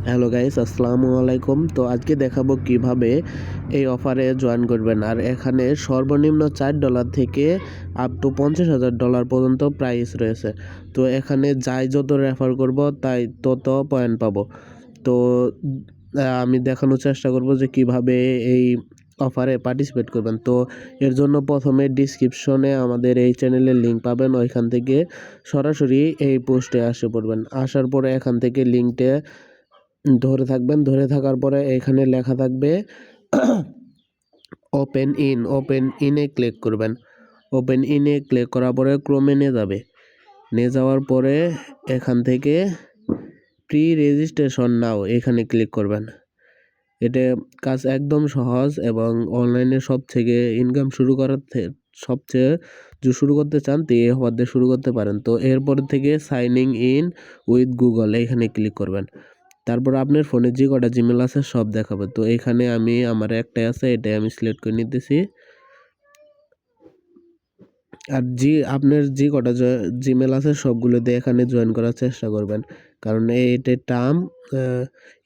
Hello guys, আসসালামু আলাইকুম। তো আজকে দেখাবো কিভাবে এই অফারে জয়েন করবেন। আর এখানে সর্বনিম্ন $4 থেকে আপ টু $50,000 পর্যন্ত প্রাইস রয়েছে। তো এখানে যাই যত রেফার করব তাই তত পয়েন্ট পাবো। তো আমি দেখানোর চেষ্টা করব যে কিভাবে এই অফারে পার্টিসিপেট করবেন। তো এর জন্য প্রথমে ডিসক্রিপশনে আমাদের এই চ্যানেলের লিঙ্ক পাবেন, ওইখান থেকে সরাসরি এই পোস্টে আসে পড়বেন। আসার পরে এখান থেকে লিঙ্কটা ধরে থাকবেন। ধরে থাকার পরে এখানে লেখা থাকবে ওপেন ইনে ক্লিক করবেন। ওপেন ইনে ক্লিক করার পরে ক্রোমে নিয়ে যাবে। নিয়ে যাওয়ার পরে এখান থেকে প্রি রেজিস্ট্রেশন নাও এখানে ক্লিক করবেন। এটা কাজ একদম সহজ এবং অনলাইনে সব থেকে ইনকাম শুরু করার সবচেয়ে যে শুরু করতে চান তো এই অফার দিয়ে শুরু করতে পারেন। তো এরপর থেকে সাইনিং ইন উইথ গুগল এখানে ক্লিক করবেন। তারপর আপনার ফোনে যে কটা জিমেল আছে সব দেখাবে। তো এখানে আমি আমার একটাই আছে, এটাই আমি সিলেক্ট করে নিতেছি। আর আপনার যে কটা জিমেল আছে সবগুলো দিয়ে এখানে জয়েন করার চেষ্টা করবেন, কারণ এটা ট্রাম্প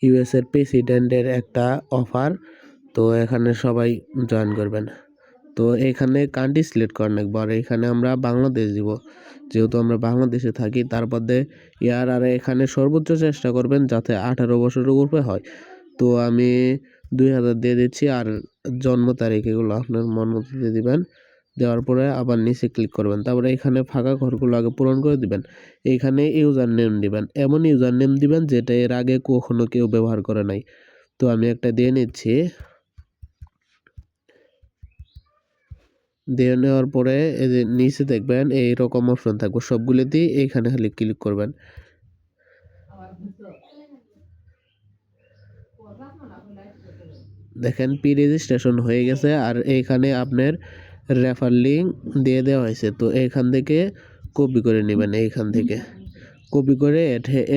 ইউএসের প্রেসিডেন্টের একটা অফার। তো এখানে সবাই জয়েন করবেন। তো এখানে কান্ট্রি সিলেক্ট করেন একবার। এখানে আমরা বাংলাদেশ দিব, যেহেতু আমরা বাংলাদেশে থাকি। তারপর আর এখানে সর্বোচ্চ চেষ্টা করবেন যাতে 18 বছরের উপরে হয়। তো আমি 2000 দিয়ে দিচ্ছি। আর জন্ম তারিখ এগুলো আপনার মন মতো দিয়ে দিবেন। দেওয়ার পরে আবার নিচে ক্লিক করবেন। তারপরে এখানে ফাঁকা ঘরগুলো আগে পূরণ করে দিবেন। এইখানে ইউজার নেম দিবেন, এমন ইউজার নেম দিবেন যেটা এর আগে কখনো কেউ ব্যবহার করে নাই। তো আমি একটা দিয়ে নিচ্ছি। দিয়ে নেওয়ার পরে এই যে নিচে দেখবেন এইরকম অপশন থাকবে, সবগুলোতেই এইখানে খালি ক্লিক করবেন। দেখেন প্রি রেজিস্ট্রেশন হয়ে গেছে। আর এইখানে আপনার রেফার লিঙ্ক দিয়ে দেওয়া হয়েছে। তো এইখান থেকে কপি করে নেবেন। এইখান থেকে কপি করে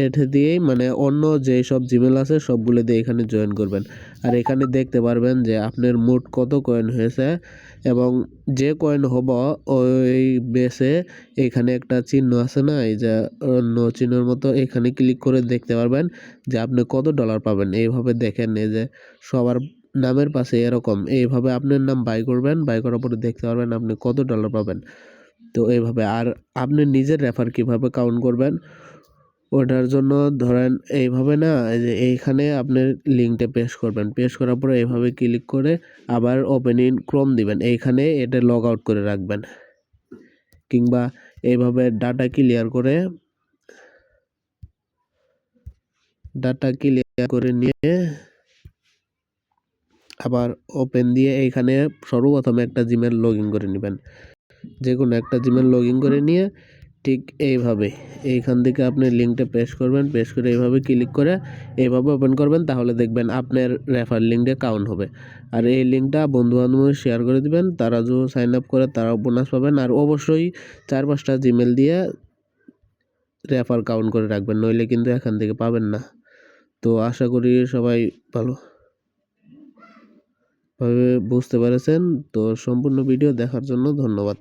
এঠে দিয়েই মানে অন্য যে সব জিমেল আছে সবগুলো দিয়ে এখানে জয়েন করবেন। আর এখানে দেখতে পারবেন যে আপনার মোট কত কয়েন হয়েছে এবং যে কয়েন হব ওই বেসে এখানে একটা চিহ্ন আছে না, এই যে অন্য চিহ্নের মতো, এখানে ক্লিক করে দেখতে পারবেন যে আপনি কত ডলার পাবেন। এইভাবে দেখেন, এই যে সবার নামের পাশে এরকম এইভাবে আপনার নাম বাই করবেন। বাই করার পরে দেখতে পারবেন আপনি কত ডলার পাবেন। তো এইভাবে আর আপনি নিজের রেফার কিভাবে কাউন্ট করবেন ওটার জন্য ধরেন এইভাবে না, এই যে এইখানে আপনার লিঙ্কটা পেস্ট করবেন। পেস্ট করার পরে এইভাবে ক্লিক করে আবার ওপেন ইন ক্রোম দিবেন। এইখানে এটা লগ আউট করে রাখবেন, কিংবা এইভাবে ডাটা ক্লিয়ার করে নিয়ে আবার ওপেন দিয়ে এইখানে সর্বপ্রথমে একটা জিমেল লগ ইন করে নেবেন। যে কোনো একটা জিমেল লগ ইন করে নিয়ে ঠিক এইভাবে এইখান থেকে আপনি লিঙ্কটা পেস্ট করবেন। পেস্ট করে এইভাবে ক্লিক করে এইভাবে ওপেন করবেন, তাহলে দেখবেন আপনার রেফার লিঙ্কটা কাউন্ট হবে। আর এই লিঙ্কটা বন্ধু বান্ধবের শেয়ার করে দিবেন, তারা যদি সাইন আপ করে তারাও বোনাস পাবেন। আর অবশ্যই 4-5টা জিমেল দিয়ে রেফার কাউন্ট করে রাখবেন, নইলে কিন্তু এখান থেকে পাবেন না। তো আশা করি সবাই ভালোভাবে বুঝতে পেরেছেন। তো সম্পূর্ণ ভিডিও দেখার জন্য ধন্যবাদ।